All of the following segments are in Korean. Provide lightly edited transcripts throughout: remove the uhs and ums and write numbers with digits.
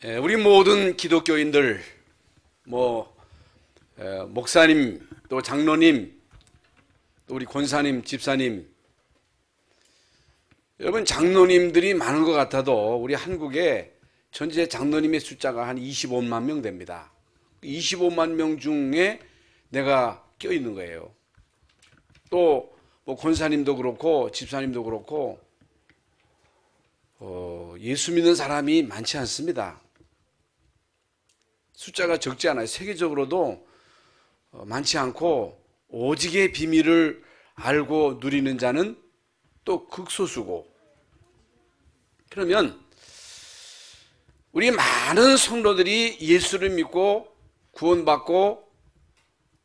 우리 모든 기독교인들, 목사님, 또 장로님, 또 우리 권사님, 집사님, 여러분 장로님들이 많은 것 같아도 우리 한국에 전체 장로님의 숫자가 한 25만 명 됩니다. 25만 명 중에 내가 껴있는 거예요. 또 권사님도 그렇고 집사님도 그렇고 예수 믿는 사람이 많지 않습니다. 숫자가 적지 않아요. 세계적으로도 많지 않고 오직의 비밀을 알고 누리는 자는 또 극소수고, 그러면 우리 많은 성도들이 예수를 믿고 구원받고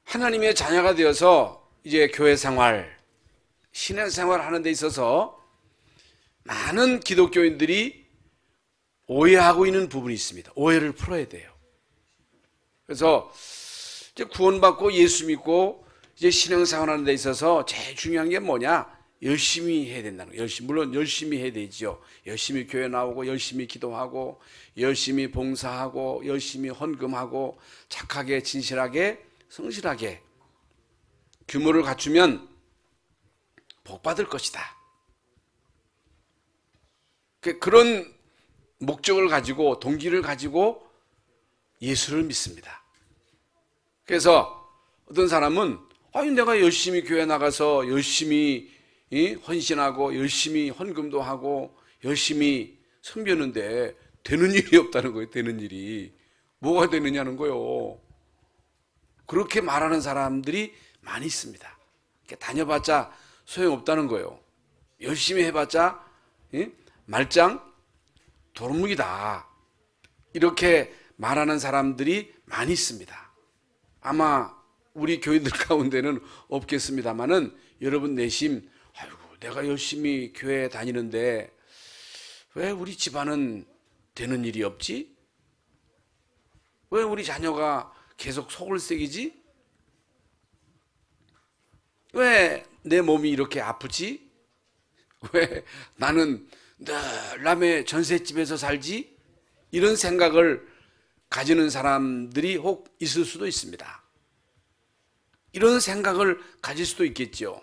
하나님의 자녀가 되어서 이제 교회 생활, 신앙 생활 하는 데 있어서 많은 기독교인들이 오해하고 있는 부분이 있습니다. 오해를 풀어야 돼요. 그래서 이제 구원받고 예수 믿고 이제 신앙생활 하는 데 있어서 제일 중요한 게 뭐냐? 열심히 해야 된다는 거예요. 물론 열심히 해야 되죠. 열심히 교회 나오고 열심히 기도하고 열심히 봉사하고 열심히 헌금하고 착하게 진실하게 성실하게 규모를 갖추면 복 받을 것이다. 그런 목적을 가지고 동기를 가지고 예수를 믿습니다. 그래서 어떤 사람은 내가 열심히 교회 나가서 열심히 헌신하고 열심히 헌금도 하고 열심히 섬겼는데 되는 일이 없다는 거예요. 되는 일이 뭐가 되느냐는 거예요. 그렇게 말하는 사람들이 많이 있습니다. 다녀봤자 소용없다는 거예요. 열심히 해봤자 말짱 도루묵이다, 이렇게 말하는 사람들이 많이 있습니다. 아마 우리 교인들 가운데는 없겠습니다만은 여러분 내심 내가 열심히 교회 다니는데 왜 우리 집안은 되는 일이 없지? 왜 우리 자녀가 계속 속을 새기지? 왜 내 몸이 이렇게 아프지? 왜 나는 늘 남의 전셋집에서 살지? 이런 생각을 가지는 사람들이 혹 있을 수도 있습니다. 이런 생각을 가질 수도 있겠죠.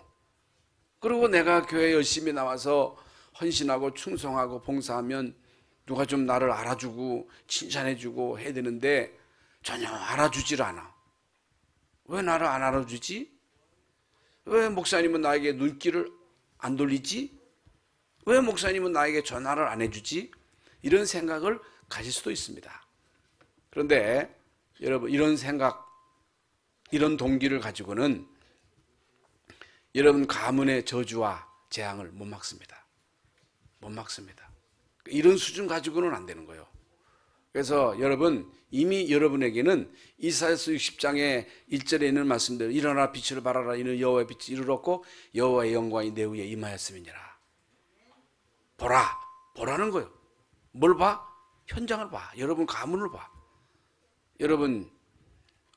그리고 내가 교회 열심히 나와서 헌신하고 충성하고 봉사하면 누가 좀 나를 알아주고 칭찬해주고 해야 되는데 전혀 알아주질 않아. 왜 나를 안 알아주지? 왜 목사님은 나에게 눈길을 안 돌리지? 왜 목사님은 나에게 전화를 안 해주지? 이런 생각을 가질 수도 있습니다. 그런데 여러분, 이런 생각, 이런 동기를 가지고는 여러분 가문의 저주와 재앙을 못 막습니다. 못 막습니다. 이런 수준 가지고는 안 되는 거예요. 그래서 여러분, 이미 여러분에게는 이사야서 60장의 1절에 있는 말씀대로 일어나 빛을 발하라, 이는 여호와의 빛이 이르렀고 여호와의 영광이 내 위에 임하였음이니라. 보라, 보라는 거예요. 뭘 봐? 현장을 봐. 여러분 가문을 봐. 여러분,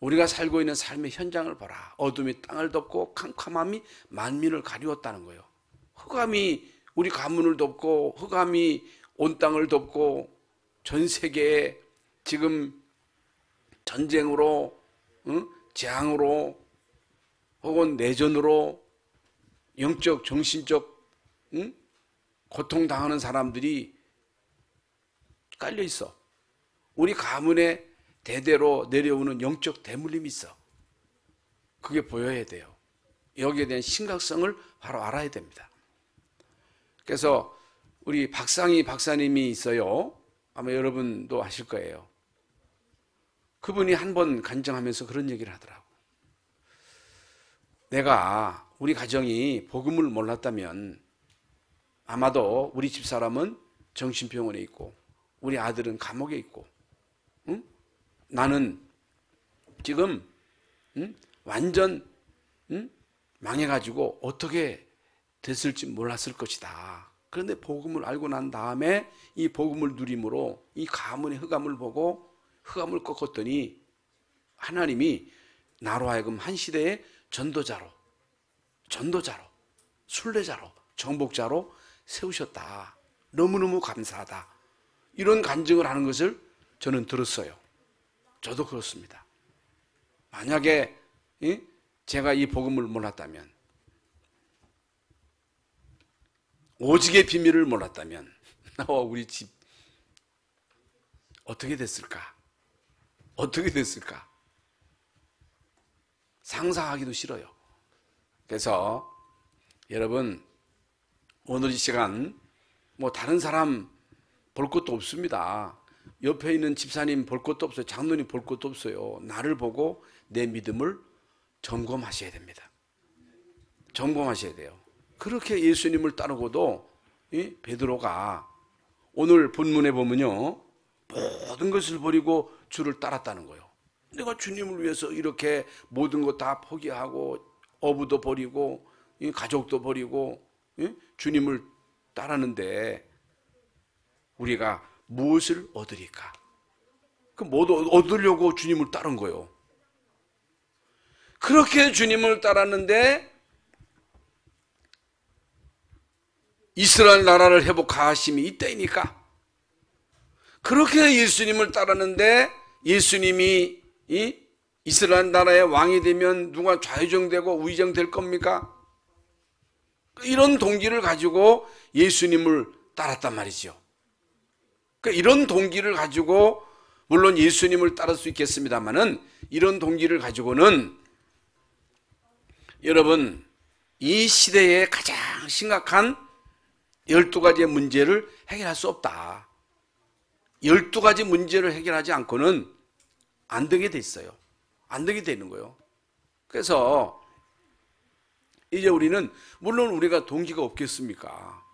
우리가 살고 있는 삶의 현장을 봐라. 어둠이 땅을 덮고 캄캄함이 만민을 가리웠다는 거예요. 흑암이 우리 가문을 덮고 흑암이 온 땅을 덮고 전 세계에 지금 전쟁으로, 재앙으로, 혹은 내전으로 영적, 정신적 고통당하는 사람들이 깔려 있어. 우리 가문에 대대로 내려오는 영적 대물림이 있어. 그게 보여야 돼요. 여기에 대한 심각성을 바로 알아야 됩니다. 그래서 우리 박상희 박사님이 있어요. 아마 여러분도 아실 거예요. 그분이 한 번 간증하면서 그런 얘기를 하더라고. 내가 우리 가정이 복음을 몰랐다면 아마도 우리 집사람은 정신병원에 있고 우리 아들은 감옥에 있고, 나는 지금 완전 망해가지고 어떻게 됐을지 몰랐을 것이다. 그런데 복음을 알고 난 다음에 이 복음을 누림으로 이 가문의 흑암을 보고 흑암을 꺾었더니 하나님이 나로 하여금 한 시대의 전도자로, 순례자로, 정복자로 세우셨다. 너무너무 감사하다. 이런 간증을 하는 것을 저는 들었어요. 저도 그렇습니다. 만약에 제가 이 복음을 몰랐다면, 오직의 비밀을 몰랐다면 나와 우리 집 어떻게 됐을까? 어떻게 됐을까? 상상하기도 싫어요. 그래서 여러분, 오늘 이 시간 뭐 다른 사람 볼 것도 없습니다. 옆에 있는 집사님 볼 것도 없어요. 장로님 볼 것도 없어요. 나를 보고 내 믿음을 점검하셔야 됩니다. 점검하셔야 돼요. 그렇게 예수님을 따르고도 베드로가 오늘 본문에 보면요, 모든 것을 버리고 주를 따랐다는 거예요. 내가 주님을 위해서 이렇게 모든 것 다 포기하고 어부도 버리고 가족도 버리고 주님을 따랐는데 우리가 무엇을 얻으리까? 그 뭐 얻으려고 주님을 따른 거예요. 그렇게 주님을 따랐는데 이스라엘 나라를 회복하심이 이때이니까, 그렇게 예수님을 따랐는데 예수님이 이스라엘 나라의 왕이 되면 누가 좌의정되고 우의정될 겁니까? 이런 동기를 가지고 예수님을 따랐단 말이죠. 그러니까 이런 동기를 가지고, 물론 예수님을 따를 수 있겠습니다만은 이런 동기를 가지고는 여러분, 이 시대의 가장 심각한 12가지의 문제를 해결할 수 없다. 12가지 문제를 해결하지 않고는 안 되게 돼 있어요. 안 되게 되는 거예요. 그래서 이제 우리는, 물론 우리가 동기가 없겠습니까?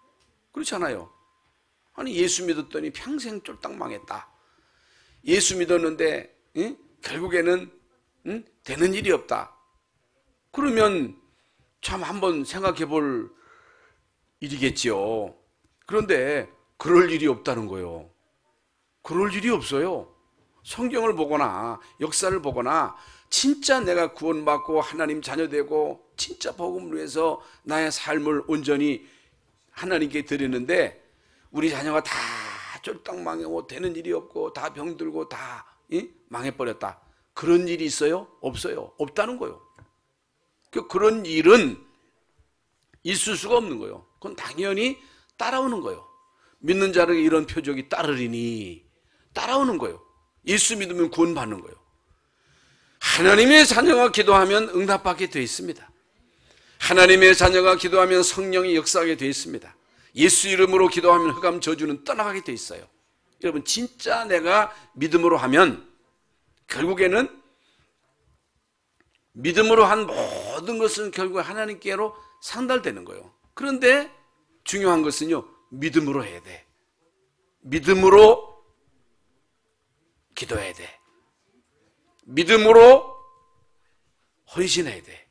그렇잖아요. 아니, 예수 믿었더니 평생 쫄딱 망했다. 예수 믿었는데 결국에는 되는 일이 없다. 그러면 참 한번 생각해 볼 일이겠지요. 그런데 그럴 일이 없다는 거예요. 그럴 일이 없어요. 성경을 보거나 역사를 보거나 진짜 내가 구원받고 하나님 자녀되고 진짜 복음을 위해서 나의 삶을 온전히 하나님께 드리는데 우리 자녀가 다 쫄딱 망하고 되는 일이 없고 다 병들고 다 망해버렸다. 그런 일이 있어요? 없어요. 없다는 거예요. 그런 일은 있을 수가 없는 거예요. 그건 당연히 따라오는 거예요. 믿는 자에게 이런 표적이 따르리니 따라오는 거예요. 예수 믿으면 구원받는 거예요. 하나님의 자녀가 기도하면 응답받게 되어 있습니다. 하나님의 자녀가 기도하면 성령이 역사하게 되어 있습니다. 예수 이름으로 기도하면 흑암 저주는 떠나가게 되어 있어요. 여러분, 진짜 내가 믿음으로 하면 결국에는 믿음으로 한 모든 것은 결국 하나님께로 상달되는 거예요. 그런데 중요한 것은요, 믿음으로 해야 돼. 믿음으로 기도해야 돼. 믿음으로 헌신해야 돼.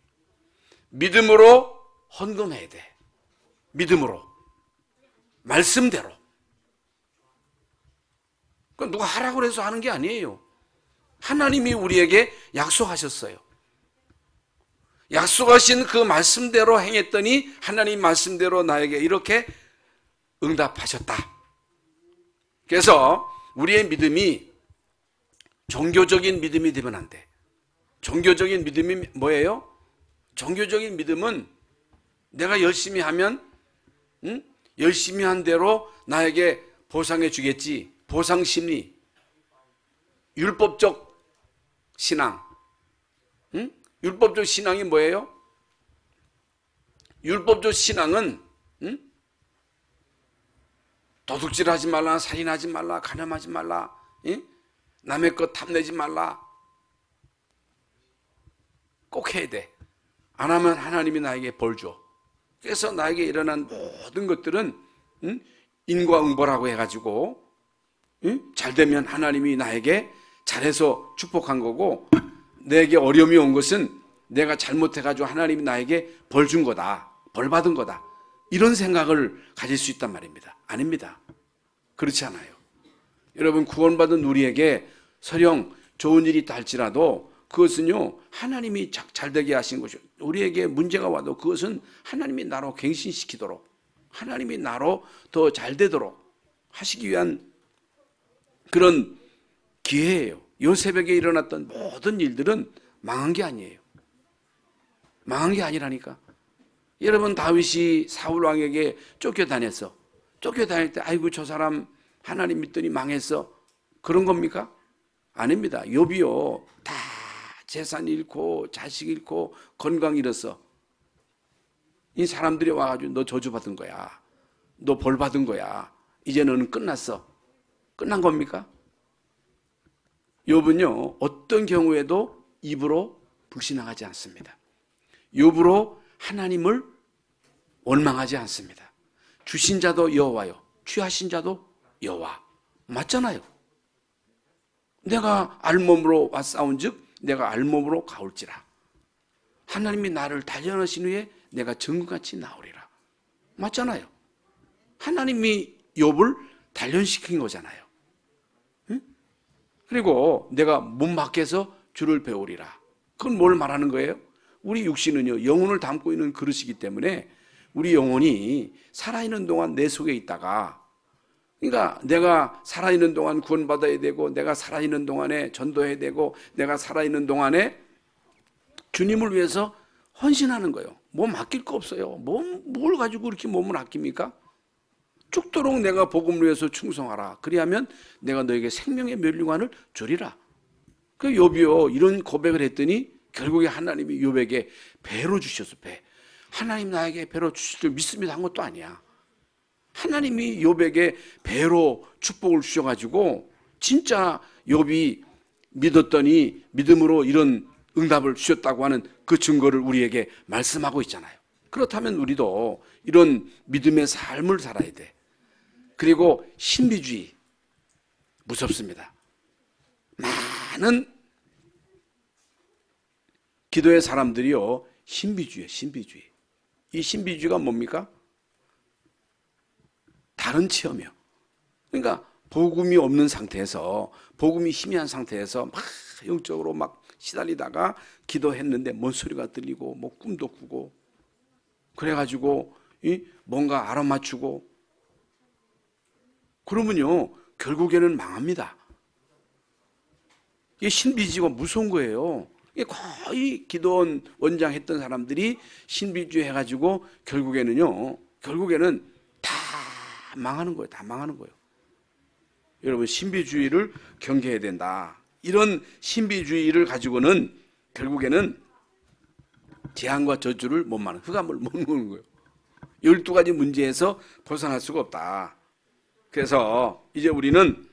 믿음으로 헌금해야 돼. 믿음으로. 말씀대로. 그건 누가 하라고 해서 하는 게 아니에요. 하나님이 우리에게 약속하셨어요. 약속하신 그 말씀대로 행했더니 하나님 말씀대로 나에게 이렇게 응답하셨다. 그래서 우리의 믿음이 종교적인 믿음이 되면 안 돼. 종교적인 믿음이 뭐예요? 종교적인 믿음은 내가 열심히 하면 열심히 한 대로 나에게 보상해 주겠지. 보상심리. 율법적 신앙. 율법적 신앙이 뭐예요? 율법적 신앙은 도둑질하지 말라, 살인하지 말라, 간음하지 말라, 남의 것 탐내지 말라. 꼭 해야 돼. 안 하면 하나님이 나에게 벌 줘. 그래서 나에게 일어난 모든 것들은 인과응보라고 해가지고 잘 되면 하나님이 나에게 잘해서 축복한 거고, 내게 어려움이 온 것은 내가 잘못해가지고 하나님이 나에게 벌 준 거다. 벌 받은 거다. 이런 생각을 가질 수 있단 말입니다. 아닙니다. 그렇지 않아요. 여러분, 구원받은 우리에게 설령 좋은 일이 있다 할지라도 그것은요, 하나님이 잘되게 하신 것이요. 우리에게 문제가 와도 그것은 하나님이 나로 갱신시키도록, 하나님이 나로 더 잘되도록 하시기 위한 그런 기회예요. 요 새벽에 일어났던 모든 일들은 망한 게 아니에요. 망한 게 아니라니까. 여러분, 다윗이 사울 왕에게 쫓겨다녔어. 쫓겨다닐 때 아이고 저 사람 하나님 믿더니 망했어. 그런 겁니까? 아닙니다. 욥이요, 다 재산 잃고 자식 잃고 건강 잃었어. 이 사람들이 와가지고 너 저주받은 거야, 너 벌 받은 거야, 이제 너는 끝났어. 끝난 겁니까? 욥은요, 어떤 경우에도 입으로 불신앙하지 않습니다. 욥으로 하나님을 원망하지 않습니다. 주신 자도 여호와요, 취하신 자도 여호와. 맞잖아요. 내가 알몸으로 왔사온즉 내가 알몸으로 가올지라. 하나님이 나를 단련하신 후에 내가 정금같이 나오리라. 맞잖아요. 하나님이 욥을 단련시킨 거잖아요. 응? 그리고 내가 몸 밖에서 주를 배우리라. 그건 뭘 말하는 거예요? 우리 육신은요, 영혼을 담고 있는 그릇이기 때문에 우리 영혼이 살아있는 동안 내 속에 있다가, 그러니까 내가 살아있는 동안 구원받아야 되고, 내가 살아있는 동안에 전도해야 되고, 내가 살아있는 동안에 주님을 위해서 헌신하는 거예요. 몸 아낄 거 없어요. 뭘 가지고 그렇게 몸을 아낍니까? 죽도록 내가 복음을 위해서 충성하라. 그리하면 내가 너에게 생명의 면류관을 주리라. 그 욥이요, 이런 고백을 했더니 결국에 하나님이 욥에게 배로 주셔서 배. 하나님 나에게 배로 주실 줄 믿습니다 한 것도 아니야. 하나님이 욥에게 배로 축복을 주셔가지고 진짜 욥이 믿었더니 믿음으로 이런 응답을 주셨다고 하는 그 증거를 우리에게 말씀하고 있잖아요. 그렇다면 우리도 이런 믿음의 삶을 살아야 돼. 그리고 신비주의 무섭습니다. 많은 기도의 사람들이요, 신비주의예요. 신비주의. 이 신비주의가 뭡니까? 다른 체험이요. 그러니까 복음이 없는 상태에서, 복음이 희미한 상태에서 막 영적으로 막 시달리다가 기도했는데 뭔 소리가 들리고 뭐 꿈도 꾸고 그래가지고 뭔가 알아맞추고 그러면요 결국에는 망합니다. 이게 신비주의가 무서운 거예요. 이게 거의 기도원 원장 했던 사람들이 신비주의 해가지고 결국에는 다 망하는 거예요. 다 망하는 거예요. 여러분, 신비주의를 경계해야 된다. 이런 신비주의를 가지고는 결국에는 재앙과 저주를 못 막는, 흑암을 못 먹는 거예요. 12가지 문제에서 벗어날 수가 없다. 그래서 이제 우리는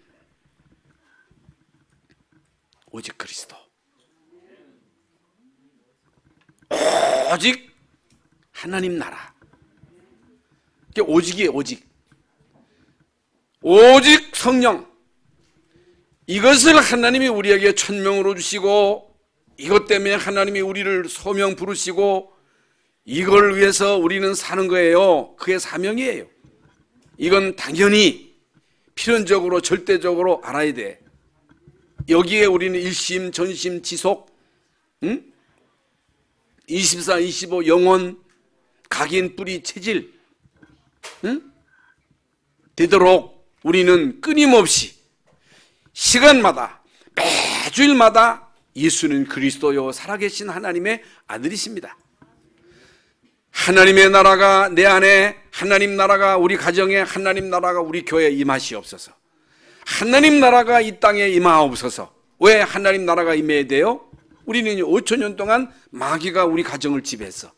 오직 그리스도, 오직 하나님 나라. 이게 오직이에요. 오직 성령. 이것을 하나님이 우리에게 천명으로 주시고, 이것 때문에 하나님이 우리를 소명 부르시고, 이걸 위해서 우리는 사는 거예요. 그게 사명이에요. 이건 당연히 필연적으로 절대적으로 알아야 돼. 여기에 우리는 일심 전심 지속, 24, 25 영혼, 각인, 뿌리, 체질, 되도록 우리는 끊임없이 시간마다 매주일마다 예수는 그리스도요 살아계신 하나님의 아들이십니다. 하나님의 나라가 내 안에, 하나님 나라가 우리 가정에, 하나님 나라가 우리 교회에 임하시옵소서. 하나님 나라가 이 땅에 임하옵소서. 왜 하나님 나라가 임해야 돼요? 우리는 5,000년 동안 마귀가 우리 가정을 지배했어.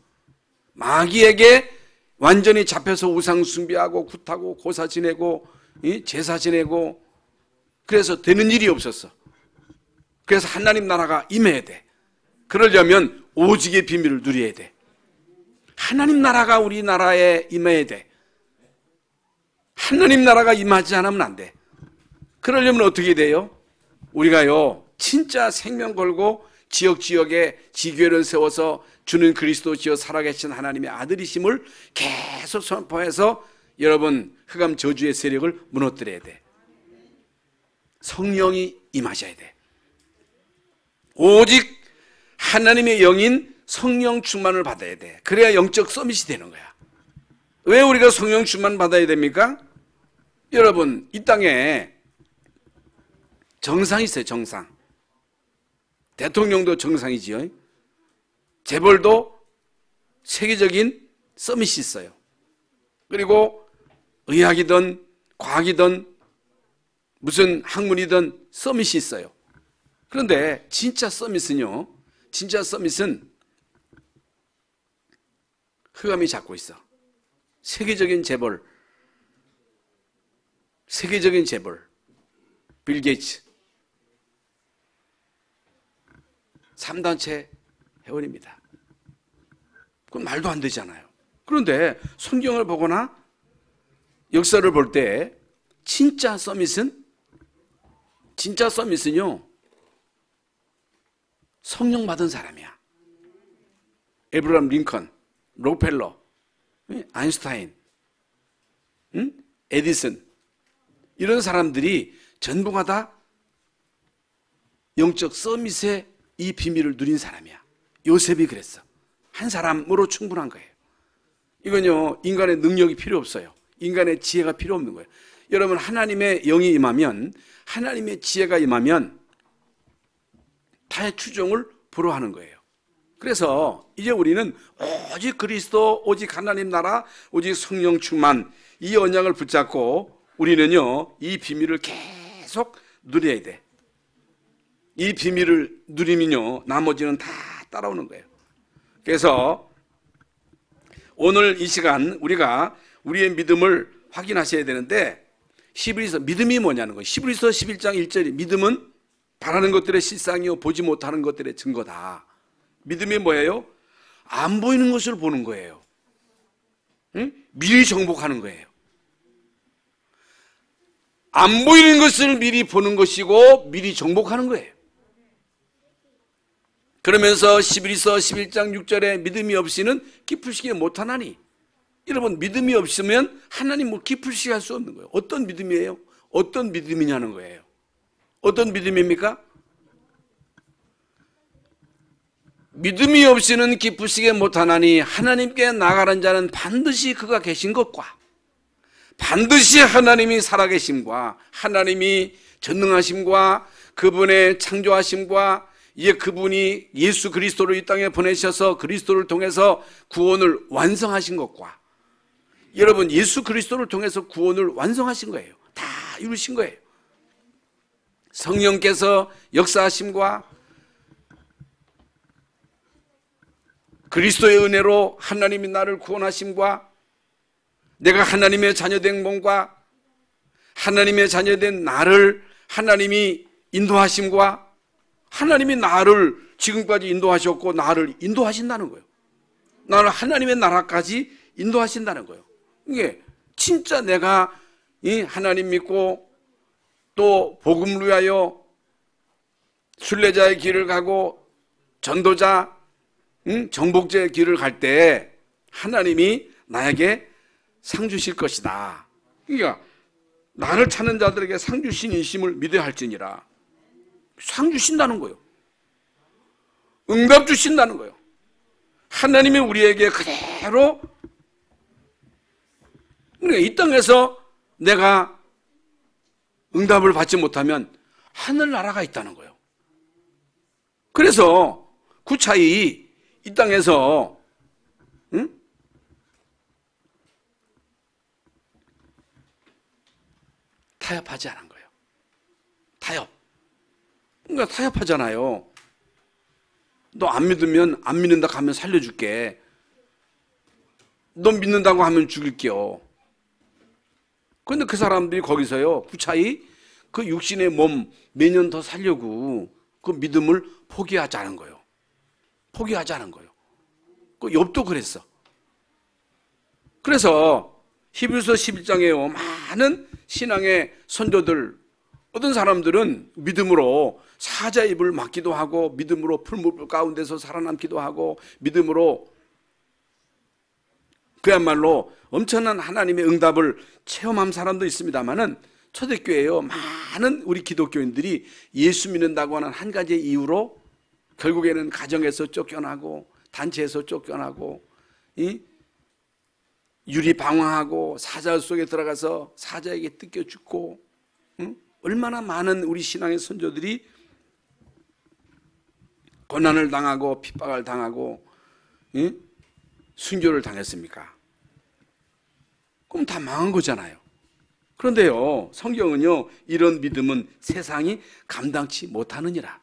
마귀에게 완전히 잡혀서 우상 숭배하고 굿하고 고사 지내고 제사 지내고, 그래서 되는 일이 없었어. 그래서 하나님 나라가 임해야 돼. 그러려면 오직의 비밀을 누려야 돼. 하나님 나라가 우리나라에 임해야 돼. 하나님 나라가 임하지 않으면 안 돼. 그러려면 어떻게 돼요? 우리가요 진짜 생명 걸고 지역지역에 지교회를 세워서 주는 그리스도시여 살아계신 하나님의 아들이심을 계속 선포해서 여러분 흑암 저주의 세력을 무너뜨려야 돼. 성령이 임하셔야 돼. 오직 하나님의 영인 성령 충만을 받아야 돼. 그래야 영적 서밋이 되는 거야. 왜 우리가 성령 충만 받아야 됩니까? 여러분, 이 땅에 정상이 있어요. 정상. 대통령도 정상이지요. 재벌도 세계적인 서밋이 있어요. 그리고 의학이든 과학이든 무슨 학문이든 서밋이 있어요. 그런데 진짜 서밋은요, 진짜 서밋은 흑암이 잡고 있어. 세계적인 재벌, 세계적인 재벌, 빌 게이츠 3단체 회원입니다. 그건 말도 안 되잖아요. 그런데 성경을 보거나 역사를 볼 때 진짜 서밋은요 성령 받은 사람이야. 에브라함 링컨, 록펠러, 아인슈타인, 에디슨, 이런 사람들이 전부가 다 영적 서밋의 이 비밀을 누린 사람이야. 요셉이 그랬어. 한 사람으로 충분한 거예요. 이건요, 인간의 능력이 필요 없어요. 인간의 지혜가 필요 없는 거예요. 여러분, 하나님의 영이 임하면, 하나님의 지혜가 임하면 타의 추종을 불허하는 거예요. 그래서 이제 우리는 오직 그리스도, 오직 하나님 나라, 오직 성령 충만, 이 언약을 붙잡고 우리는요, 이 비밀을 계속 누려야 돼. 이 비밀을 누리면요, 나머지는 다 따라오는 거예요. 그래서 오늘 이 시간 우리가 우리의 믿음을 확인하셔야 되는데, 히브리서 믿음이 뭐냐는 거예요. 히브리서 11장 1절이 믿음은 바라는 것들의 실상이요 보지 못하는 것들의 증거다. 믿음이 뭐예요? 안 보이는 것을 보는 거예요. 응? 미리 정복하는 거예요. 안 보이는 것을 미리 보는 것이고 미리 정복하는 거예요. 그러면서 히브리서 11장 6절에 믿음이 없이는 기쁘시게 못하나니, 여러분, 믿음이 없으면 하나님을 기쁘시게 할 수 없는 거예요. 어떤 믿음이에요? 어떤 믿음이냐는 거예요. 어떤 믿음입니까? 믿음이 없이는 기쁘시게 못하나니 하나님께 나아가는 자는 반드시 그가 계신 것과, 반드시 하나님이 살아계심과, 하나님이 전능하심과, 그분의 창조하심과, 이제 그분이 예수 그리스도를 이 땅에 보내셔서 그리스도를 통해서 구원을 완성하신 것과, 여러분, 예수 그리스도를 통해서 구원을 완성하신 거예요. 다 이루신 거예요. 성령께서 역사하심과 그리스도의 은혜로 하나님이 나를 구원하심과, 내가 하나님의 자녀된 몸과 하나님의 자녀된 나를 하나님이 인도하심과, 하나님이 나를 지금까지 인도하셨고 나를 인도하신다는 거예요. 나를 하나님의 나라까지 인도하신다는 거예요. 이게 진짜 내가 이 하나님 믿고 또 복음을 위하여 순례자의 길을 가고 전도자, 정복자의 길을 갈 때 하나님이 나에게 상 주실 것이다. 그러니까 나를 찾는 자들에게 상 주신 인심을 믿어야 할지니라. 상 주신다는 거예요. 응답 주신다는 거예요. 하나님이 우리에게 그대로, 그러니까 이 땅에서 내가 응답을 받지 못하면 하늘나라가 있다는 거예요. 그래서 구차히 이 땅에서 타협하지 않은 거예요. 타협. 그러니까 타협하잖아요. 너 안 믿으면, 안 믿는다고 하면 살려줄게. 너 믿는다고 하면 죽일게요. 그런데 그 사람들이 거기서요, 구차히 그 육신의 몸 몇 년 더 살려고 그 믿음을 포기하자는 거예요. 포기하자는 거예요. 그 욥도 그랬어. 그래서 히브리서 11장에요, 많은 신앙의 선조들, 어떤 사람들은 믿음으로 사자의 입을 막기도 하고, 믿음으로 풀무불 가운데서 살아남기도 하고, 믿음으로 그야말로 엄청난 하나님의 응답을 체험한 사람도 있습니다만은, 초대교회에요, 많은 우리 기독교인들이 예수 믿는다고 하는 한 가지의 이유로 결국에는 가정에서 쫓겨나고 단체에서 쫓겨나고 유리 방황하고 사자 속에 들어가서 사자에게 뜯겨 죽고 얼마나 많은 우리 신앙의 선조들이 고난을 당하고 핍박을 당하고 순교를 당했습니까? 그럼 다 망한 거잖아요. 그런데요, 성경은요, 이런 믿음은 세상이 감당치 못하느니라.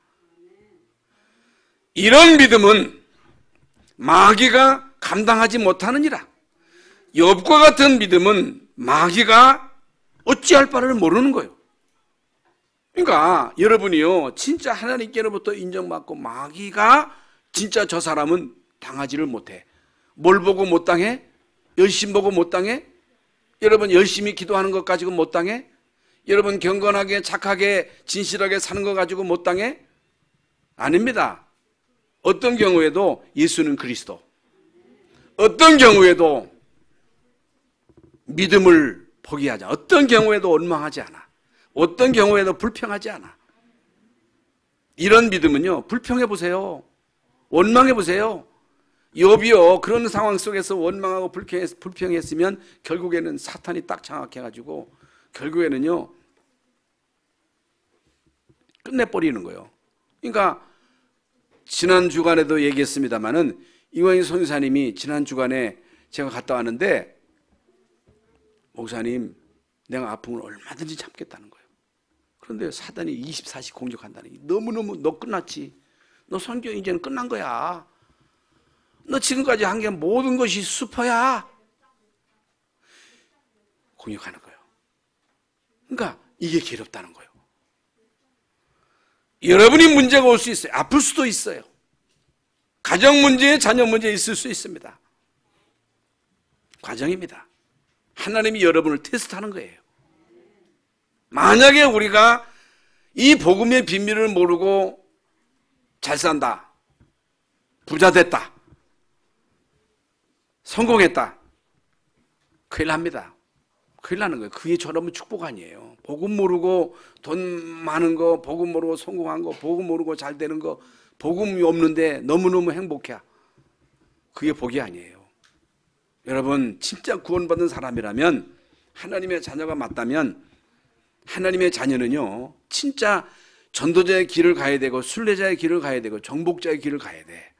이런 믿음은 마귀가 감당하지 못하느니라. 욥과 같은 믿음은 마귀가 어찌할 바를 모르는 거예요. 그러니까 여러분이요, 진짜 하나님께로부터 인정받고 마귀가 진짜 저 사람은 당하지를 못해. 뭘 보고 못 당해? 열심 보고 못 당해? 여러분 열심히 기도하는 것 가지고 못 당해? 여러분 경건하게 착하게 진실하게 사는 것 가지고 못 당해? 아닙니다. 어떤 경우에도 예수는 그리스도, 어떤 경우에도 믿음을 포기하지 않아, 어떤 경우에도 원망하지 않아, 어떤 경우에도 불평하지 않아. 이런 믿음은요, 불평해 보세요. 원망해 보세요. 욥이요, 그런 상황 속에서 원망하고 불평했으면 결국에는 사탄이 딱 장악해가지고 결국에는요 끝내버리는 거예요. 그러니까 지난 주간에도 얘기했습니다마는 이광희 선교사님이 지난 주간에 제가 갔다 왔는데, 목사님 내가 아픔을 얼마든지 참겠다는 거예요. 그런데 사단이 24시 공격한다는 게, 너무너무 너 끝났지, 너 선교 이제는 끝난 거야, 너 지금까지 한 게 모든 것이 수퍼야, 공격하는 거예요. 그러니까 이게 괴롭다는 거예요. 여러분이 문제가 올 수 있어요. 아플 수도 있어요. 가정 문제, 자녀 문제 있을 수 있습니다. 과정입니다. 하나님이 여러분을 테스트하는 거예요. 만약에 우리가 이 복음의 비밀을 모르고 잘 산다, 부자 됐다, 성공했다, 큰일 납니다. 큰일 나는 거예요. 그게 저러면 축복 아니에요. 복음 모르고 돈 많은 거, 복음 모르고 성공한 거, 복음 모르고 잘 되는 거, 복음이 없는데 너무너무 행복해, 그게 복이 아니에요. 여러분 진짜 구원받은 사람이라면, 하나님의 자녀가 맞다면, 하나님의 자녀는요 진짜 전도자의 길을 가야 되고 순례자의 길을 가야 되고 정복자의 길을 가야 돼.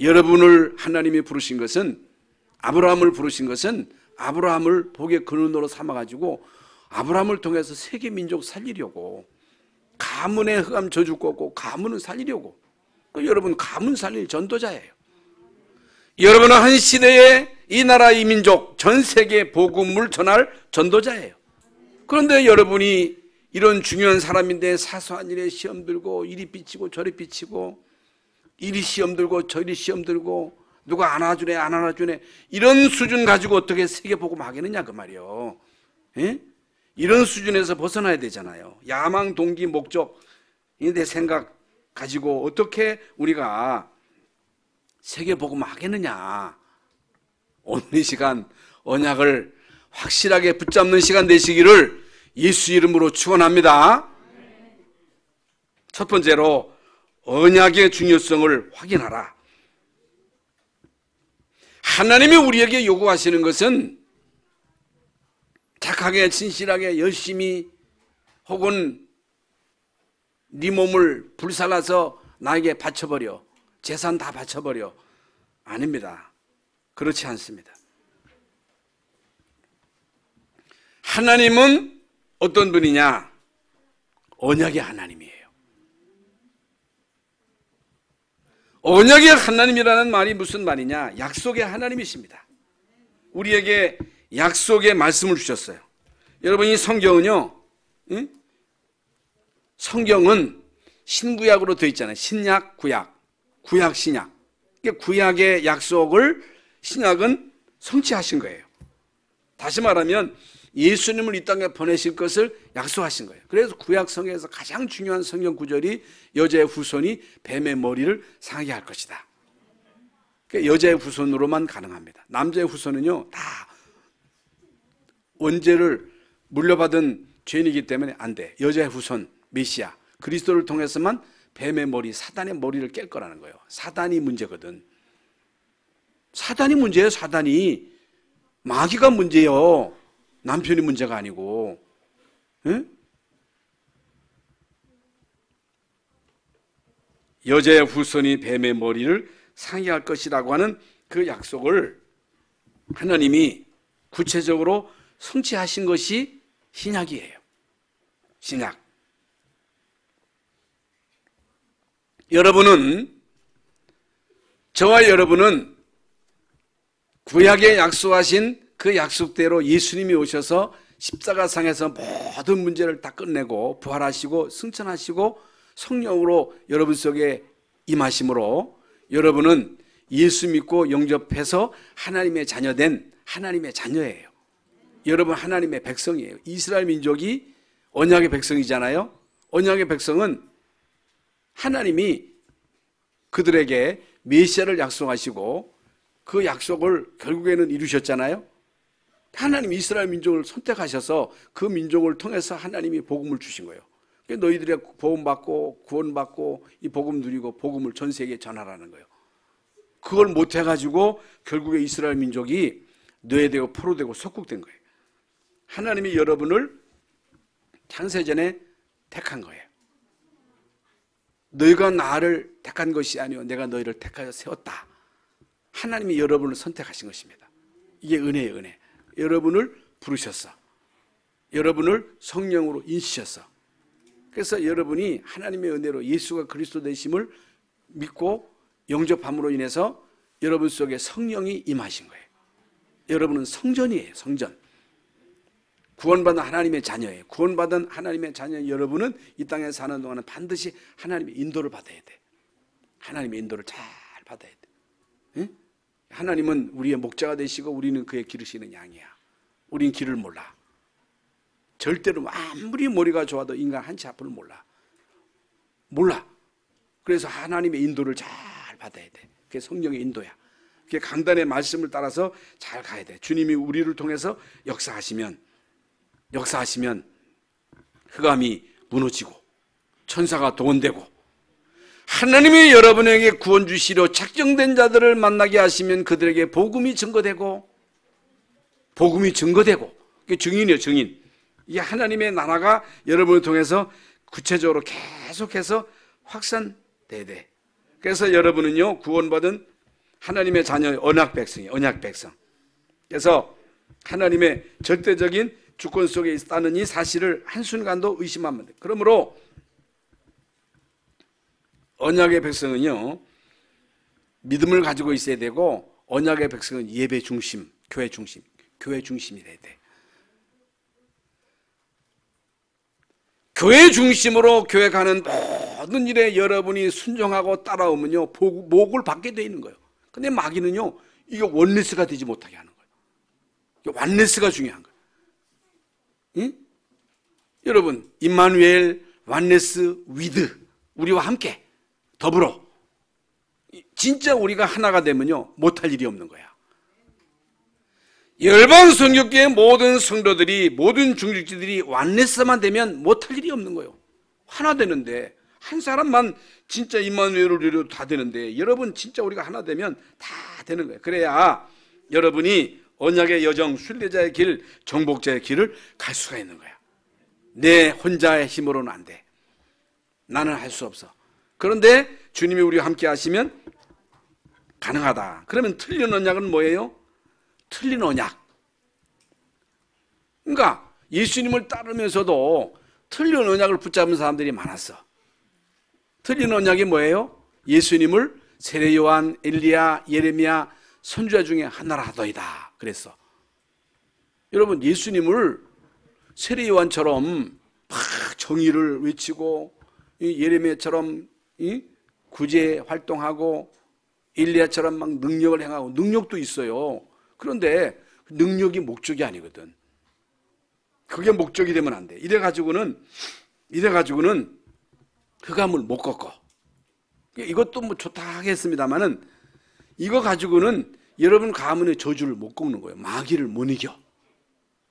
여러분을 하나님이 부르신 것은, 아브라함을 부르신 것은 아브라함을 복의 근원으로 삼아가지고 아브라함을 통해서 세계 민족 살리려고, 가문의 흑암 저주 꺾고 가문을 살리려고. 여러분 가문 살릴 전도자예요. 여러분은 한 시대에 이 나라 이 민족 전 세계 복음을 전할 전도자예요. 그런데 여러분이 이런 중요한 사람인데 사소한 일에 시험 들고, 이리 삐치고 저리 삐치고, 이리 시험 들고 저리 시험 들고, 누가 안아주네 안 안아주네, 이런 수준 가지고 어떻게 세계 복음 하겠느냐 그 말이요. 에? 이런 수준에서 벗어나야 되잖아요. 야망, 동기, 목적, 내 생각 가지고 어떻게 우리가 세계 복음 하겠느냐. 오늘 이 시간 언약을 확실하게 붙잡는 시간 되시기를 예수 이름으로 축원합니다. 첫 번째로 언약의 중요성을 확인하라. 하나님이 우리에게 요구하시는 것은 착하게 진실하게 열심히, 혹은 네 몸을 불살라서 나에게 바쳐버려, 재산 다 바쳐버려, 아닙니다. 그렇지 않습니다. 하나님은 어떤 분이냐? 언약의 하나님이에요. 언약의 하나님이라는 말이 무슨 말이냐? 약속의 하나님이십니다. 우리에게 약속의 말씀을 주셨어요. 여러분 이 성경은요, 성경은 신구약으로 되어 있잖아요. 신약, 구약, 구약, 신약. 구약의 약속을 신약은 성취하신 거예요. 다시 말하면 예수님을 이 땅에 보내실 것을 약속하신 거예요. 그래서 구약 성경에서 가장 중요한 성경 구절이 여자의 후손이 뱀의 머리를 상하게 할 것이다. 여자의 후손으로만 가능합니다. 남자의 후손은요 다 원죄를 물려받은 죄인이기 때문에 안 돼. 여자의 후손 메시아 그리스도를 통해서만 뱀의 머리, 사단의 머리를 깰 거라는 거예요. 사단이 문제거든. 사단이 문제예요. 사단이. 마귀가 문제예요. 남편이 문제가 아니고. 응? 여자의 후손이 뱀의 머리를 상해할 것이라고 하는 그 약속을 하나님이 구체적으로 성취하신 것이 신약이에요. 신약. 저와 여러분은 구약에 약속하신 그 약속대로 예수님이 오셔서 십자가상에서 모든 문제를 다 끝내고 부활하시고 승천하시고 성령으로 여러분 속에 임하심으로 여러분은 예수 믿고 영접해서 하나님의 자녀된 하나님의 자녀예요. 여러분 하나님의 백성이에요. 이스라엘 민족이 언약의 백성이잖아요. 언약의 백성은 하나님이 그들에게 메시아를 약속하시고 그 약속을 결국에는 이루셨잖아요. 하나님이 이스라엘 민족을 선택하셔서 그 민족을 통해서 하나님이 복음을 주신 거예요. 너희들이 복음받고 구원받고 이 복음 누리고 복음을 전 세계에 전하라는 거예요. 그걸 못해가지고 결국에 이스라엘 민족이 뇌되고 포로되고 속국된 거예요. 하나님이 여러분을 창세전에 택한 거예요. 너희가 나를 택한 것이 아니요 내가 너희를 택하여 세웠다. 하나님이 여러분을 선택하신 것입니다. 이게 은혜예요, 은혜. 여러분을 부르셨어. 여러분을 성령으로 인치셨어. 그래서 여러분이 하나님의 은혜로 예수가 그리스도 되심을 믿고 영접함으로 인해서 여러분 속에 성령이 임하신 거예요. 여러분은 성전이에요, 성전. 구원받은 하나님의 자녀예요. 구원받은 하나님의 자녀 여러분은 이 땅에 사는 동안은 반드시 하나님의 인도를 받아야 돼. 하나님의 인도를 잘 받아야 돼. 응? 하나님은 우리의 목자가 되시고 우리는 그의 기르시는 양이야. 우린 길을 몰라. 절대로 아무리 머리가 좋아도 인간 한치 앞을 몰라. 그래서 하나님의 인도를 잘 받아야 돼. 그게 성령의 인도야. 그게 강단의 말씀을 따라서 잘 가야 돼. 주님이 우리를 통해서 역사하시면 흑암이 무너지고 천사가 동원되고 하나님이 여러분에게 구원 주시려 작정된 자들을 만나게 하시면 그들에게 복음이 증거되고 그게 증인이에요, 증인. 이게 하나님의 나라가 여러분을 통해서 구체적으로 계속해서 확산돼야 돼. 그래서 여러분은요 구원받은 하나님의 자녀 언약 백성이에요. 언약 백성. 그래서 하나님의 절대적인 주권 속에 있다는 이 사실을 한순간도 의심하면 안 돼. 그러므로 언약의 백성은요 믿음을 가지고 있어야 되고 언약의 백성은 예배 중심, 교회 중심이 돼야 돼. 교회 중심으로 교회 가는 모든 일에 여러분이 순종하고 따라오면요 복을 받게 돼 있는 거예요. 근데 마귀는요 이게 원리스가 되지 못하게 하는 거예요. 완리스가 중요한 거예요. 응? 여러분 임마누엘 완네스 위드 우리와 함께 더불어 진짜 우리가 하나가 되면요 못할 일이 없는 거야. 열방 성교회의 모든 성도들이 모든 중직자들이 완네스만 되면 못할 일이 없는 거예요. 하나 되는데 한 사람만 진짜 임마누엘을 누려도 다 되는데 여러분 진짜 우리가 하나 되면 다 되는 거예요. 그래야 여러분이 언약의 여정, 순례자의 길, 정복자의 길을 갈 수가 있는 거야. 내 혼자의 힘으로는 안 돼. 나는 할 수 없어. 그런데 주님이 우리와 함께 하시면 가능하다. 그러면 틀린 언약은 뭐예요? 틀린 언약. 그러니까 예수님을 따르면서도 틀린 언약을 붙잡은 사람들이 많았어. 틀린 언약이 뭐예요? 예수님을 세례 요한, 엘리야, 예레미야 선지자 중에 하나라 하더이다. 그랬어. 여러분 예수님을 세례 요한처럼 막 정의를 외치고 예레미야처럼 구제 활동하고 엘리야처럼 막 능력을 행하고 능력도 있어요. 그런데 능력이 목적이 아니거든. 그게 목적이 되면 안 돼. 이래가지고는 흑암을 못 꺾어. 이것도 뭐 좋다 하겠습니다만은 이거 가지고는 여러분 가문의 저주를 못 꺾는 거예요. 마귀를 못 이겨.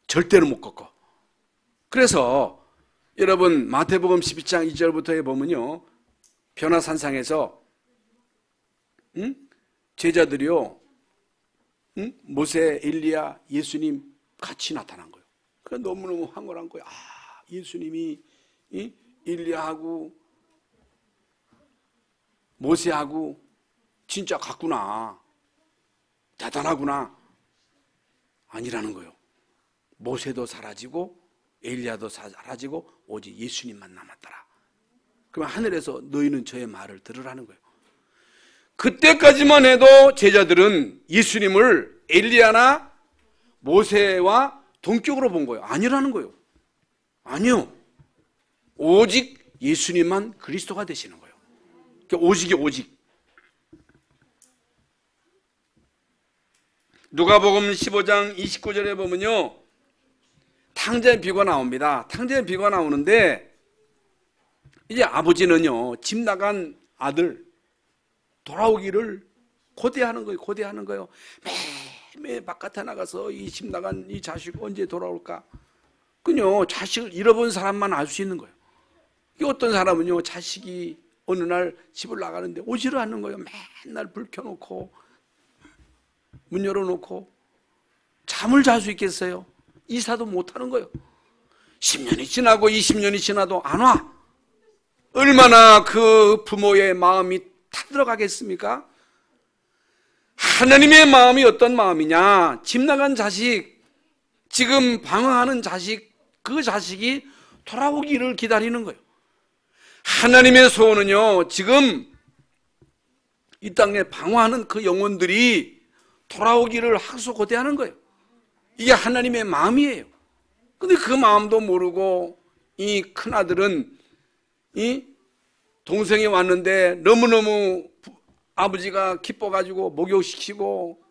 절대로 못 꺾어. 그래서 여러분 마태복음 12장 2절부터에 보면요. 변화산상에서 제자들이요. 모세, 엘리야, 예수님 같이 나타난 거예요. 그래서 너무너무 황홀한 거예요. 아, 예수님이 엘리야하고 모세하고 진짜 같구나, 대단하구나. 아니라는 거예요. 모세도 사라지고 엘리야도 사라지고 오직 예수님만 남았더라. 그러면 하늘에서 너희는 저의 말을 들으라는 거예요. 그때까지만 해도 제자들은 예수님을 엘리야나 모세와 동격으로 본 거예요. 아니라는 거예요. 아니요. 오직 예수님만 그리스도가 되시는 거예요. 그러니까 오직이 오직. 누가복음 15장 29절에 보면요, 탕자의 비유가 나옵니다. 탕자의 비유가 나오는데 이제 아버지는요, 집 나간 아들 돌아오기를 고대하는 거예요. 고대하는 거예요. 매일 바깥에 나가서 이 집 나간 이 자식 언제 돌아올까? 그요, 자식을 잃어본 사람만 알 수 있는 거예요. 어떤 사람은요, 자식이 어느 날 집을 나가는데 오지를 않는 거예요. 맨날 불 켜놓고 문 열어놓고 잠을 잘 수 있겠어요? 이사도 못하는 거예요. 10년이 지나고 20년이 지나도 안 와. 얼마나 그 부모의 마음이 타들어가겠습니까? 하나님의 마음이 어떤 마음이냐? 집 나간 자식, 지금 방황하는 자식, 그 자식이 돌아오기를 기다리는 거예요. 하나님의 소원은요, 지금 이 땅에 방황하는 그 영혼들이 돌아오기를 학수고대하는 거예요. 이게 하나님의 마음이에요. 근데 그 마음도 모르고 이 큰아들은 이 동생이 왔는데 너무너무 아버지가 기뻐가지고 목욕시키고,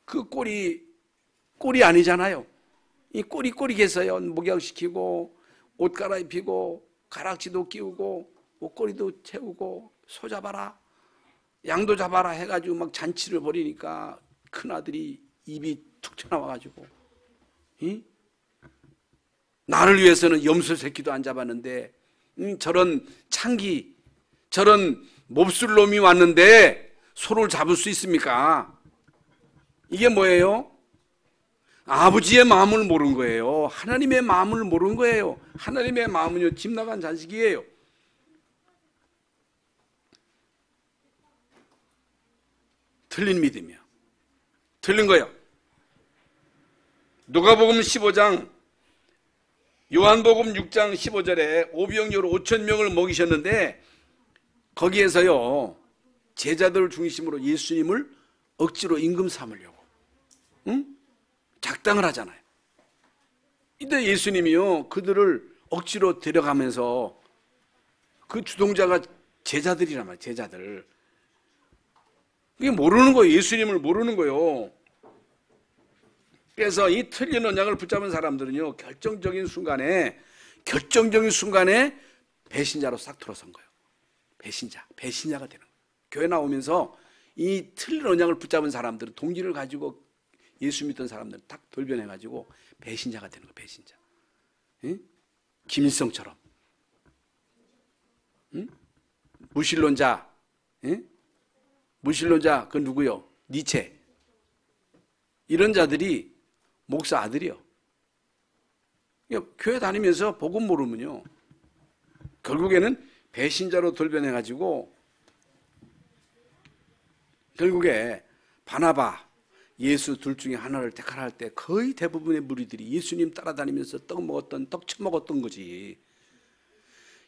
그 꼴이 아니잖아요. 이 꼬리겠어요. 목욕시키고 옷 갈아입히고 가락지도 끼우고 옷걸이도 채우고 소 잡아라 양도 잡아라 해가지고 막 잔치를 벌이니까 큰아들이 입이 툭 튀어나와가지고, 나를 위해서는 염소 새끼도 안 잡았는데 저런 창기, 저런 몹쓸 놈이 왔는데 소를 잡을 수 있습니까? 이게 뭐예요? 아버지의 마음을 모르는 거예요. 하나님의 마음을 모르는 거예요. 하나님의 마음은요, 집 나간 자식이에요. 틀린 믿음이야. 틀린 거예요. 누가복음 15장, 요한복음 6장 15절에 오병이어로 5,000명을 먹이셨는데 거기에서요, 제자들 중심으로 예수님을 억지로 임금 삼으려고 작당을 하잖아요. 이때 예수님이요, 그들을 억지로 데려가면서 그 주동자가 제자들이란 말이에요. 제자들. 이게 모르는 거예요. 예수님을 모르는 거예요. 그래서 이 틀린 언약을 붙잡은 사람들은요, 결정적인 순간에 배신자로 싹 들어선 거예요. 배신자가 되는 거예요. 교회 나오면서 이 틀린 언약을 붙잡은 사람들은, 동기를 가지고 예수 믿던 사람들은 딱 돌변해가지고 배신자가 되는 거예요. 배신자. 응? 김일성처럼. 응? 무신론자. 응? 무신론자, 그 누구요? 니체. 이런 자들이 목사 아들이요. 교회 다니면서 복음 모르면요, 결국에는 배신자로 돌변해가지고, 결국에 바나바, 예수 둘 중에 하나를 택하라 할 때 거의 대부분의 무리들이 예수님 따라다니면서 떡 처먹었던 거지.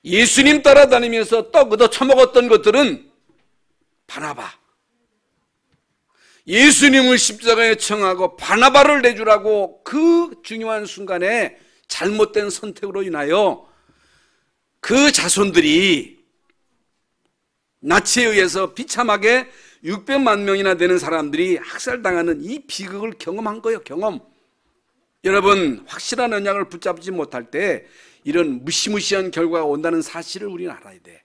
예수님 따라다니면서 떡 얻어 처먹었던 것들은 바나바, 예수님을 십자가에 청하고 바나바를 내주라고 그 중요한 순간에 잘못된 선택으로 인하여 그 자손들이 나치에 의해서 비참하게 600만 명이나 되는 사람들이 학살당하는 이 비극을 경험한 거예요. 경험. 여러분, 확실한 언약을 붙잡지 못할 때 이런 무시무시한 결과가 온다는 사실을 우리는 알아야 돼.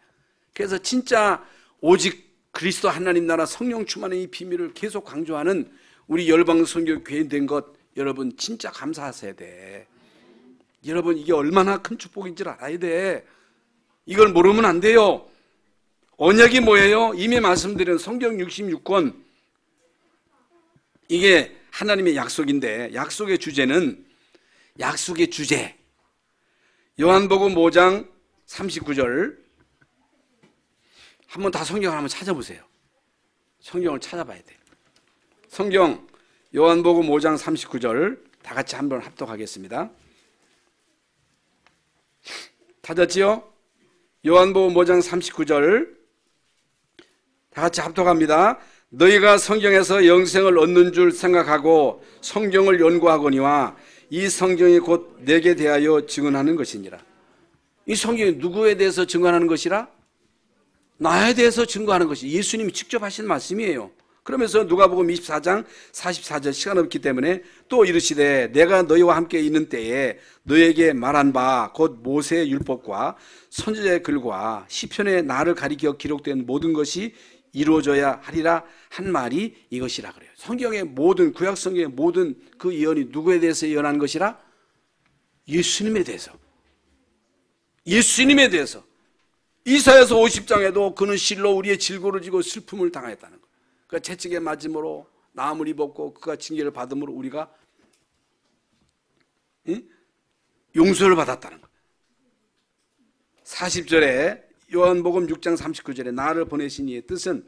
그래서 진짜 오직 그리스도 하나님 나라 성령 충만의 이 비밀을 계속 강조하는 우리 열방선교교회 된 것, 여러분 진짜 감사하셔야 돼. 여러분, 이게 얼마나 큰 축복인지를 알아야 돼. 이걸 모르면 안 돼요. 언약이 뭐예요? 이미 말씀드린 성경 66권, 이게 하나님의 약속인데, 약속의 주제, 요한복음 5장 39절, 한번 다 성경을 한번 찾아보세요. 성경을 찾아봐야 돼요. 성경 요한복음 5장 39절 다 같이 한번 합독하겠습니다. 찾았지요? 요한복음 5장 39절 다 같이 합독합니다. 너희가 성경에서 영생을 얻는 줄 생각하고 성경을 연구하거니와 이 성경이 곧 내게 대하여 증언하는 것이니라. 이 성경이 누구에 대해서 증언하는 것이라? 나에 대해서 증거하는 것이 예수님이 직접 하신 말씀이에요. 그러면서 누가복음 24장 44절 시간 없기 때문에 또 이르시되 내가 너희와 함께 있는 때에 너희에게 말한 바 곧 모세의 율법과 선지자의 글과 시편에 나를 가리켜 기록된 모든 것이 이루어져야 하리라 한 말이 이것이라 그래요. 성경의 모든 구약 성경의 모든 그 예언이 누구에 대해서 예언한 것이라? 예수님에 대해서. 예수님에 대해서. 이사야서 50장에도 그는 실로 우리의 질고를 지고 슬픔을 당하였다는 거예요. 그가 채찍에 맞음으로 나음을 입었고 그가 징계를 받음으로 우리가 용서를 받았다는 거예요. 40절에 요한복음 6장 39절에 나를 보내신 이의 뜻은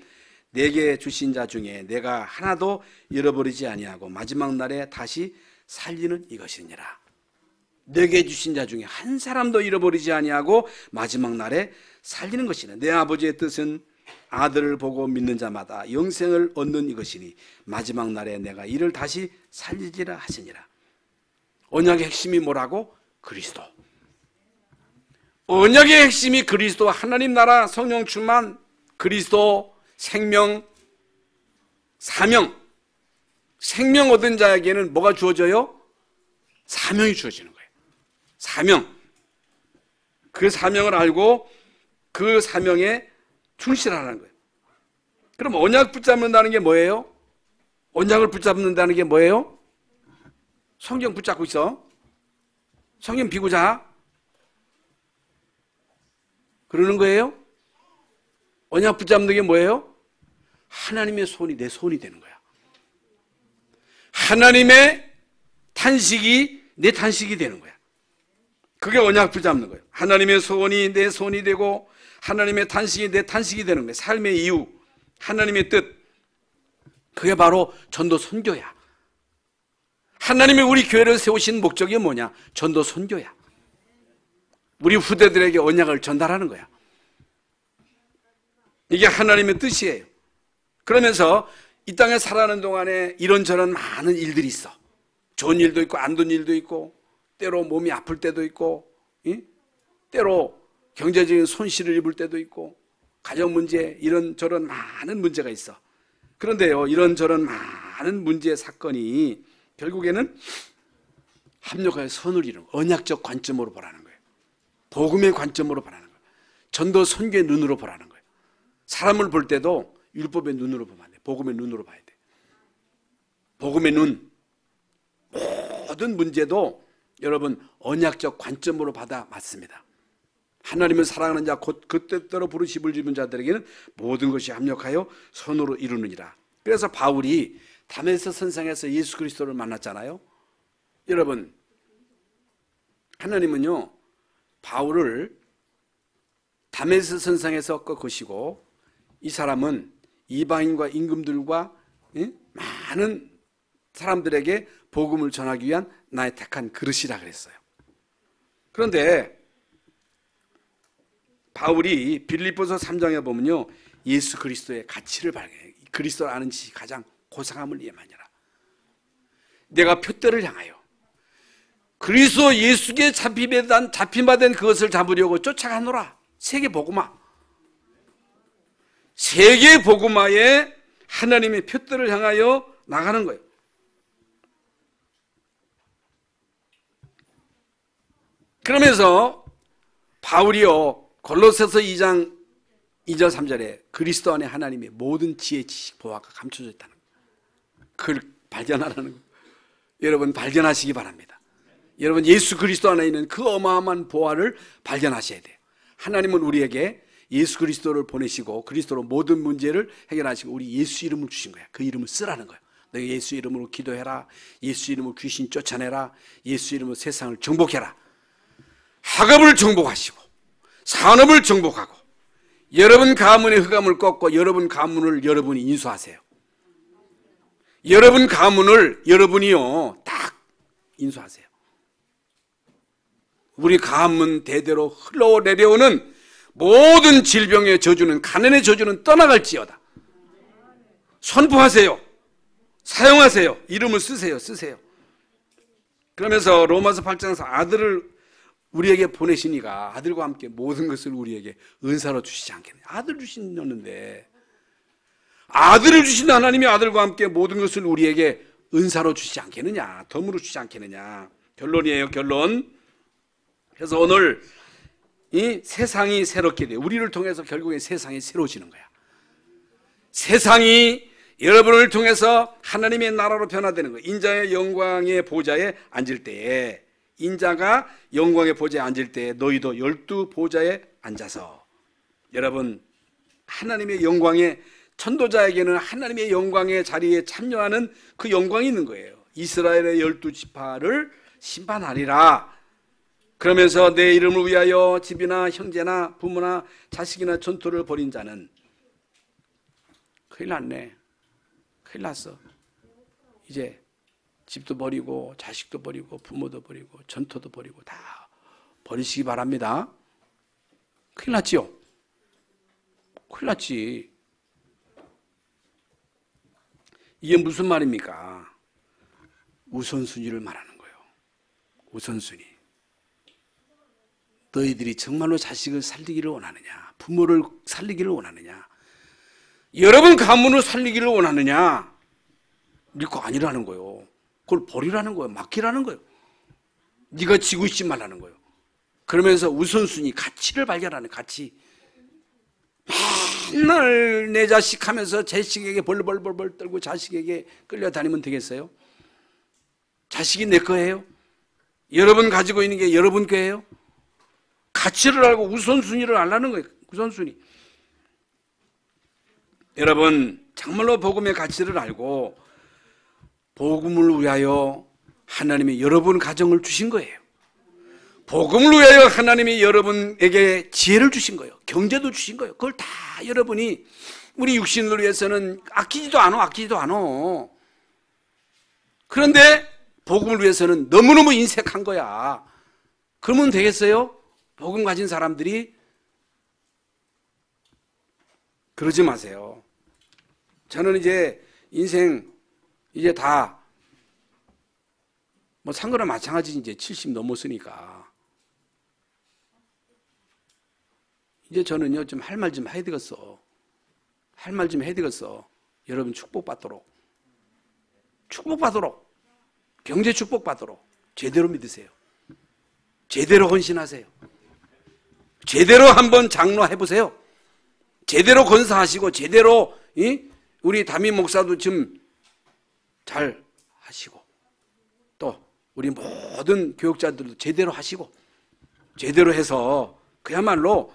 내게 주신 자 중에 내가 하나도 잃어버리지 아니하고 마지막 날에 다시 살리는 이것이니라. 내게 주신 자 중에 한 사람도 잃어버리지 아니하고 마지막 날에 살리는 것이라. 내 아버지의 뜻은 아들을 보고 믿는 자마다 영생을 얻는 이것이니 마지막 날에 내가 이를 다시 살리리라 하시니라. 언약의 핵심이 뭐라고? 그리스도. 언약의 핵심이 그리스도, 하나님 나라, 성령 충만, 그리스도, 생명, 사명. 생명 얻은 자에게는 뭐가 주어져요? 사명이 주어지는 거예요. 사명. 그 사명을 알고 그 사명에 충실하라는 거예요. 그럼 언약 붙잡는다는 게 뭐예요? 언약을 붙잡는다는 게 뭐예요? 성경 붙잡고 있어. 성경 비고 자. 그러는 거예요? 언약 붙잡는 게 뭐예요? 하나님의 손이 내 손이 되는 거야. 하나님의 탄식이 내 탄식이 되는 거야. 그게 언약 붙잡는 거예요. 하나님의 소원이 내 손이 되고 하나님의 탄식이 내 탄식이 되는 거예요. 삶의 이유, 하나님의 뜻. 그게 바로 전도 선교야. 하나님이 우리 교회를 세우신 목적이 뭐냐? 전도 선교야. 우리 후대들에게 언약을 전달하는 거야. 이게 하나님의 뜻이에요. 그러면서 이 땅에 살아가는 동안에 이런저런 많은 일들이 있어. 좋은 일도 있고 안 좋은 일도 있고 때로 몸이 아플 때도 있고 때로 경제적인 손실을 입을 때도 있고 가정 문제 이런저런 많은 문제가 있어. 그런데요, 이런저런 많은 문제 사건이 결국에는 합력하여 선을 이루는 언약적 관점으로 보라는 거예요. 복음의 관점으로 보라는 거예요. 전도 선교의 눈으로 보라는 거예요. 사람을 볼 때도 율법의 눈으로 보면 안 돼. 복음의 눈으로 봐야 돼. 복음의 눈. 모든 문제도 여러분 언약적 관점으로 받아 맞습니다. 하나님을 사랑하는 자 곧 그 뜻대로 부르심을 입은 자들에게는 모든 것이 합력하여 선으로 이루느니라. 그래서 바울이 다메섹 선상에서 예수 그리스도를 만났잖아요. 여러분 하나님은요 바울을 다메섹 선상에서 꺾으시고 이 사람은 이방인과 임금들과 많은 사람들에게 복음을 전하기 위한 나의 택한 그릇이라 그랬어요. 그런데 바울이 빌립보서 3장에 보면요 예수 그리스도의 가치를 발견해요. 그리스도를 아는 지식이 가장 고상함을 예만이라. 내가 표대를 향하여 그리스도 예수께 잡힌바된 그것을 잡으려고 쫓아가노라. 세계 복음화. 세계 복음화에 하나님의 표대를 향하여 나가는 거예요. 그러면서 바울이요 골로새서 2장 2절 3절에 그리스도 안에 하나님의 모든 지혜, 지식, 보화가 감춰져 있다는 거예요. 그걸 발견하라는 거예요. 여러분 발견하시기 바랍니다. 여러분 예수 그리스도 안에 있는 그 어마어마한 보화를 발견하셔야 돼요. 하나님은 우리에게 예수 그리스도를 보내시고 그리스도로 모든 문제를 해결하시고 우리 예수 이름을 주신 거야. 그 이름을 쓰라는 거예요. 너희 예수 이름으로 기도해라. 예수 이름으로 귀신 쫓아내라. 예수 이름으로 세상을 정복해라. 학업을 정복하시고 산업을 정복하고 여러분 가문의 흑암을 꺾고 여러분 가문을 여러분이 인수하세요. 여러분 가문을 여러분이요 딱 인수하세요. 우리 가문 대대로 흘러내려오는 모든 질병의 저주는, 가난의 저주는 떠나갈지어다. 선포하세요. 사용하세요. 이름을 쓰세요. 그러면서 로마서 8장에서 아들을 우리에게 보내시니까 아들과 함께 모든 것을 우리에게 은사로 주시지 않겠느냐. 아들 주시는데, 아들을 주신 하나님이 아들과 함께 모든 것을 우리에게 은사로 주시지 않겠느냐, 덤으로 주시지 않겠느냐. 결론이에요, 결론. 그래서 오늘 이 세상이 새롭게 돼요. 우리를 통해서 결국에 세상이 새로워지는 거야. 세상이 여러분을 통해서 하나님의 나라로 변화되는 거예요. 인자의 영광의 보좌에 앉을 때에, 인자가 영광의 보좌에 앉을 때에 너희도 12 보좌에 앉아서, 여러분 하나님의 영광의, 천도자에게는 하나님의 영광의 자리에 참여하는 그 영광이 있는 거예요. 이스라엘의 12지파를 심판하리라. 그러면서 내 이름을 위하여 집이나 형제나 부모나 자식이나 전토를 벌인 자는, 큰일 났네. 큰일 났어. 이제 집도 버리고 자식도 버리고 부모도 버리고 전토도 버리고 다 버리시기 바랍니다. 큰일 났지요? 큰일 났지. 이게 무슨 말입니까? 우선순위를 말하는 거예요. 우선순위. 너희들이 정말로 자식을 살리기를 원하느냐, 부모를 살리기를 원하느냐, 여러분 가문을 살리기를 원하느냐, 믿고 아니라는 거예요. 그걸 버리라는 거예요. 맡기라는 거예요. 네가 지고 있지 말라는 거예요. 그러면서 우선순위, 가치를 발견하는, 가치. 맨날 내 자식 하면서 자식에게 벌벌벌 떨고 자식에게 끌려다니면 되겠어요? 자식이 내 거예요? 여러분 가지고 있는 게 여러분 거예요? 가치를 알고 우선순위를 알라는 거예요. 우선순위. 여러분 정말로 복음의 가치를 알고 복음을 위하여 하나님이 여러분 가정을 주신 거예요. 복음을 위하여 하나님이 여러분에게 지혜를 주신 거예요. 경제도 주신 거예요. 그걸 다 여러분이, 우리 육신을 위해서는 아끼지도 않아. 그런데 복음을 위해서는 너무너무 인색한 거야. 그러면 되겠어요? 복음 가진 사람들이? 그러지 마세요. 저는 이제 인생 이제 다 뭐 상거나 마찬가지, 이제 70 넘었으니까 이제 저는요 좀 할 말 좀 해야 되겠어. 할 말 좀 해야 되겠어. 여러분 축복받도록 경제 축복받도록 제대로 믿으세요. 제대로 헌신하세요. 제대로 한번 장로해보세요. 제대로 건사하시고, 제대로 우리 담임 목사도 좀 잘 하시고, 또 우리 모든 교육자들도 제대로 하시고, 제대로 해서 그야말로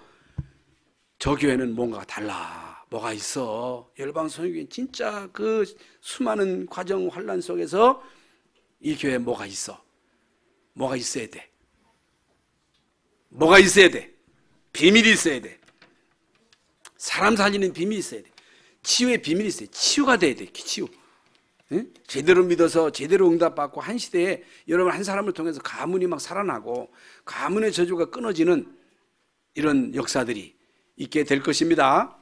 저 교회는 뭔가가 달라, 뭐가 있어. 열방선교회 진짜 그 수많은 과정 환란 속에서 이 교회에 뭐가 있어. 뭐가 있어야 돼. 뭐가 있어야 돼. 비밀이 있어야 돼. 사람 살리는 비밀이 있어야 돼. 치유의 비밀이 있어요. 치유가 돼야 돼. 치유. 응? 제대로 믿어서 제대로 응답받고, 한 시대에 여러분 한 사람을 통해서 가문이 막 살아나고 가문의 저주가 끊어지는 이런 역사들이 있게 될 것입니다.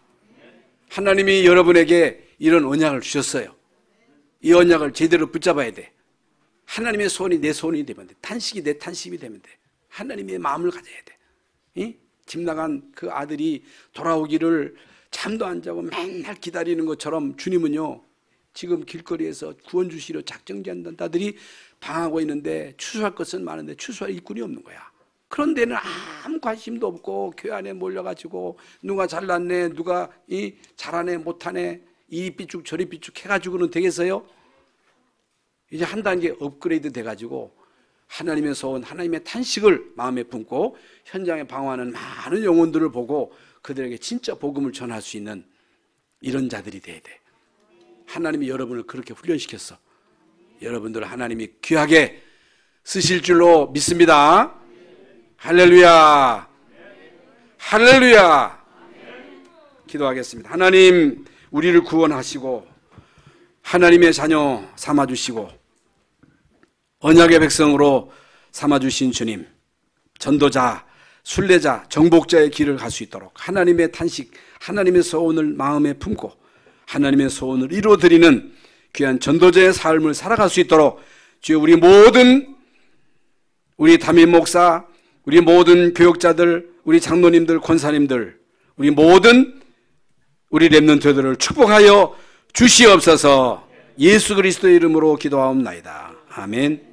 하나님이 여러분에게 이런 언약을 주셨어요. 이 언약을 제대로 붙잡아야 돼. 하나님의 손이 내 손이 되면 돼. 탄식이 내 탄식이 되면 돼. 하나님의 마음을 가져야 돼. 응? 집 나간 그 아들이 돌아오기를 잠도 안 자고 맨날 기다리는 것처럼 주님은요, 지금 길거리에서 구원 주시려 작정지한 자들이 방하고 있는데 추수할 것은 많은데 추수할 일꾼이 없는 거야. 그런 데는 아무 관심도 없고 교회 안에 몰려가지고 누가 잘났네, 누가 잘하네 못하네, 이리 삐죽 저리 삐죽 해가지고는 되겠어요? 이제 한 단계 업그레이드 돼가지고 하나님에서 온 하나님의 탄식을 마음에 품고 현장에 방황하는 많은 영혼들을 보고 그들에게 진짜 복음을 전할 수 있는 이런 자들이 돼야 돼. 하나님이 여러분을 그렇게 훈련시켰어. 여러분들 하나님이 귀하게 쓰실 줄로 믿습니다. 할렐루야. 할렐루야. 기도하겠습니다. 하나님, 우리를 구원하시고 하나님의 자녀 삼아주시고 언약의 백성으로 삼아주신 주님, 전도자, 순례자, 정복자의 길을 갈 수 있도록 하나님의 탄식, 하나님의 소원을 마음에 품고 하나님의 소원을 이루어드리는 귀한 전도자의 삶을 살아갈 수 있도록 주여, 우리 담임 목사, 우리 모든 교육자들, 우리 장로님들, 권사님들, 우리 모든 우리 렘넌트들을 축복하여 주시옵소서. 예수 그리스도의 이름으로 기도하옵나이다. 아멘.